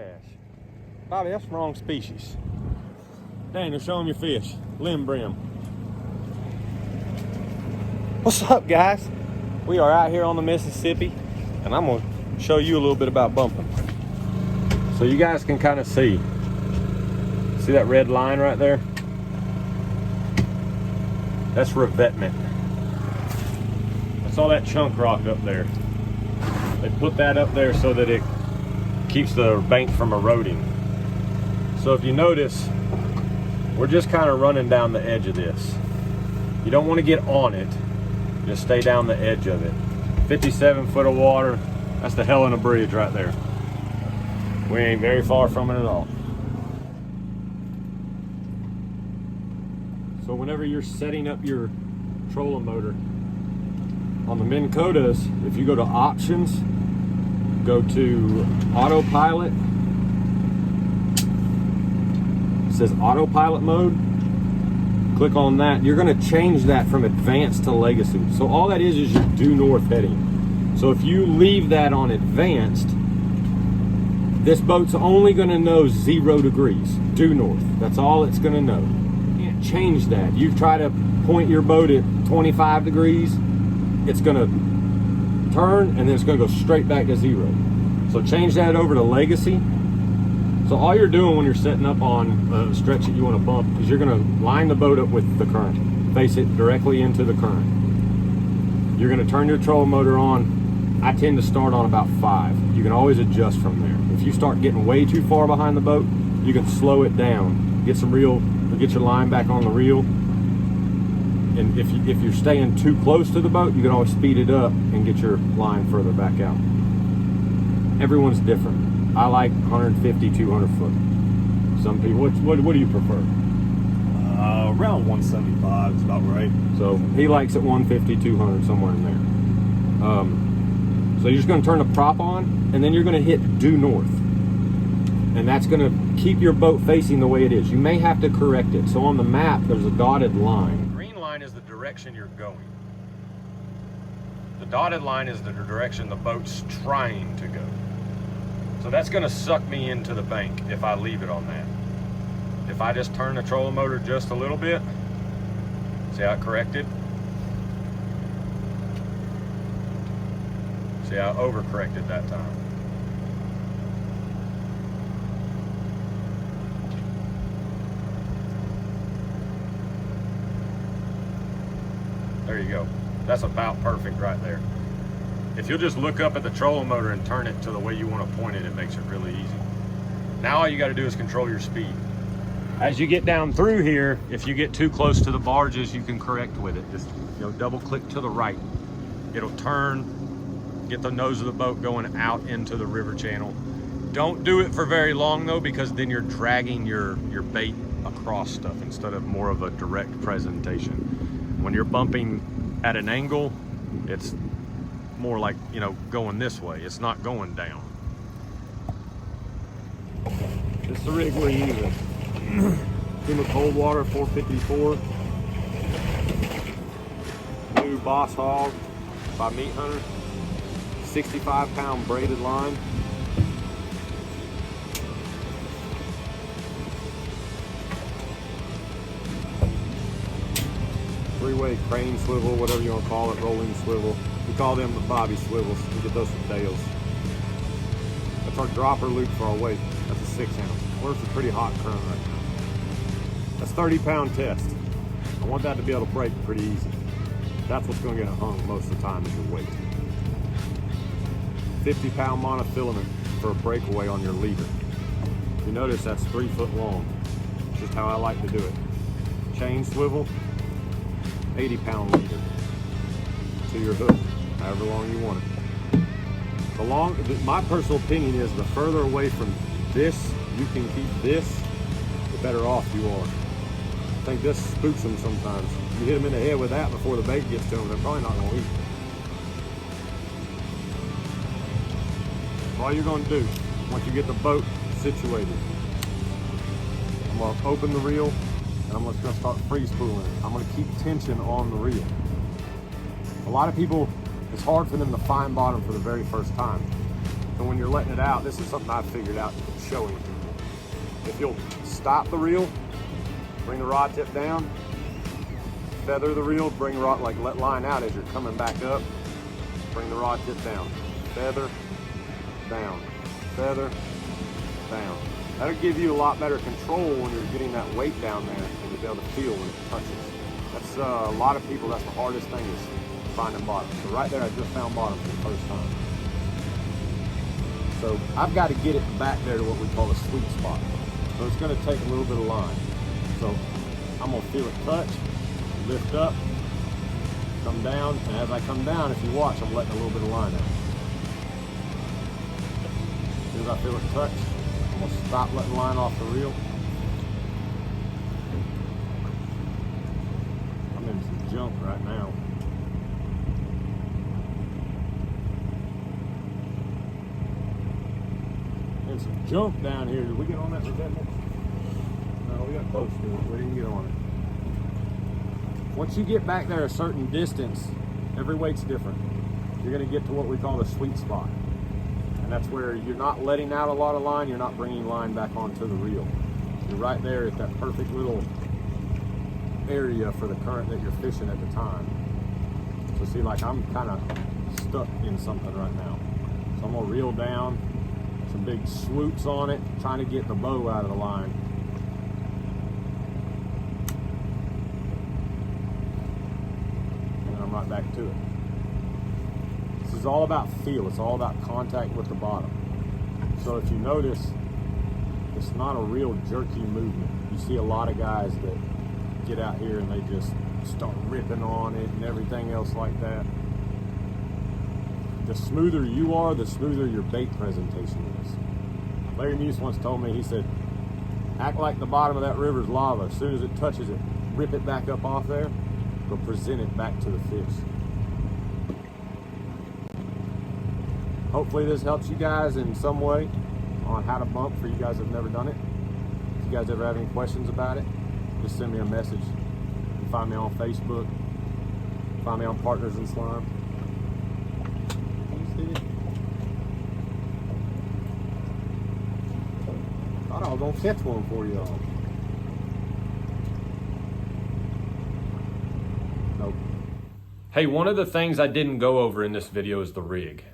bass. Bobby, that's the wrong species. Daniel, show them your fish. Limb brim. What's up, guys? We are out here on the Mississippi, and I'm gonna show you a little bit about bumping. So you guys can kind of see that red line right there? That's revetment. That's all that chunk rock up there. They put that up there so that it keeps the bank from eroding. So if you notice, we're just kind of running down the edge of this. You don't want to get on it, just stay down the edge of it. 57 foot of water, that's the Helena Bridge right there. We ain't very far from it at all. So whenever you're setting up your trolling motor, on the Minn Kotas, if you go to options, go to autopilot, it says autopilot mode, click on that. You're going to change that from advanced to legacy. So all that is your due north heading. So if you leave that on advanced, this boat's only going to know 0 degrees due north. That's all it's going to know. You can't change that. You try to point your boat at 25 degrees, it's going to turn and then it's going to go straight back to 0. So change that over to legacy. So all you're doing when you're setting up on a stretch that you want to bump is you're going to line the boat up with the current, face it directly into the current. You're going to turn your trolling motor on. I tend to start on about 5. You can always adjust from there. If you start getting way too far behind the boat, you can slow it down, get your line back on the reel. And if you're staying too close to the boat, you can always speed it up and get your line further back out. Everyone's different. I like 150, 200 foot. Some people, what do you prefer? Around 175 is about right. So he likes it 150, 200, somewhere in there. So you're just going to turn the prop on, and then you're going to hit due north. And that's going to keep your boat facing the way it is. You may have to correct it. So on the map, there's a dotted line. The green line is the direction you're going. The dotted line is the direction the boat's trying to go. So that's going to suck me into the bank if I leave it on that. If I just turn the trolling motor just a little bit, see how it corrected? See how I overcorrected that time. There you go. That's about perfect right there. If you'll just look up at the trolling motor and turn it to the way you want to point it, it makes it really easy. Now all you got to do is control your speed. As you get down through here, if you get too close to the barges, you can correct with it. Just double click to the right. It'll turn, get the nose of the boat going out into the river channel. Don't do it for very long though, because then you're dragging your bait across stuff instead of more of a direct presentation. When you're bumping at an angle, it's more like, going this way. It's not going down. This is the rig we're using. Team of cold water 454. New Boss Hog by Meat Hunter. 65-pound braided line. Three-way crane swivel, whatever you want to call it, rolling swivel. We call them the Bobby swivels. We get those from Dale's. That's our dropper loop for our weight. That's a 6-ounce. We're a pretty hot current right now. That's 30-pound test. I want that to be able to break pretty easy. That's what's going to get it hung most of the time is your weight. 50-pound monofilament for a breakaway on your leader. You notice that's 3 foot long. Just how I like to do it. Chain swivel, 80-pound leader to your hook, however long you want it. My personal opinion is the further away from this you can keep this, the better off you are. I think this spooks them sometimes. You hit them in the head with that before the bait gets to them, they're probably not going to eat. All you're going to do, once you get the boat situated, I'm going to open the reel and I'm just going to start free spooling it. I'm going to keep tension on the reel. A lot of people, it's hard for them to find bottom for the very first time. And when you're letting it out, this is something I've figured out showing people. If you'll stop the reel, bring the rod tip down, feather the reel, bring the rod, like let line out as you're coming back up, bring the rod tip down, feather, down, feather, down. That'll give you a lot better control when you're getting that weight down there and you'll be able to feel when it touches. That's a lot of people, that's the hardest thing is finding bottom. So right there, I just found bottom for the first time. So I've got to get it back there to what we call a sweet spot. So it's going to take a little bit of line. So I'm going to feel it touch, lift up, come down, and as I come down, if you watch, I'm letting a little bit of line out. As soon as I feel it touch, I'm going to stop letting line off the reel. I'm in some junk right now. And some junk down here. Did we get on that lieutenant? No, we got close to it. We didn't get on it. Once you get back there a certain distance, every weight's different. You're going to get to what we call the sweet spot. And that's where you're not letting out a lot of line, you're not bringing line back onto the reel. You're right there at that perfect little area for the current that you're fishing at the time. So see, like I'm kind of stuck in something right now. So I'm going to reel down, some big swoops on it, trying to get the bow out of the line. And I'm right back to it. This is all about feel. It's all about contact with the bottom. So if you notice, it's not a real jerky movement. You see a lot of guys that get out here and they just start ripping on it and everything else like that. The smoother you are, the smoother your bait presentation is. Larry Muse once told me, he said, act like the bottom of that river's lava. As soon as it touches it, rip it back up off there, but present it back to the fish. Hopefully this helps you guys in some way on how to bump for you guys that have never done it. If you guys ever have any questions about it, just send me a message. You can find me on Facebook. Find me on Partners in Slime. Thought I was gonna catch one for y'all. Nope. Hey, one of the things I didn't go over in this video is the rig.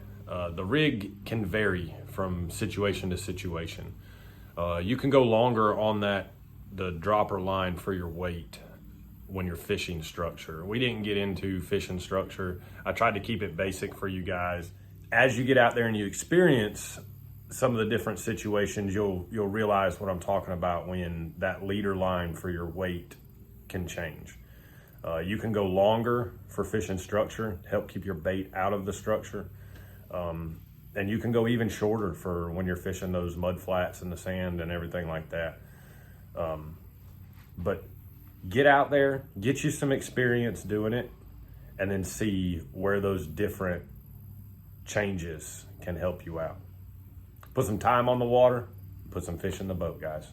The rig can vary from situation to situation. You can go longer on the dropper line for your weight when you're fishing structure. We didn't get into fishing structure. I tried to keep it basic for you guys. As you get out there and you experience some of the different situations, you'll realize what I'm talking about when that leader line for your weight can change. You can go longer for fishing structure, help keep your bait out of the structure. And you can go even shorter for when you're fishing those mud flats in the sand and everything like that. But get out there, get you some experience doing it, and then see where those different changes can help you out. Put some time on the water, put some fish in the boat, guys.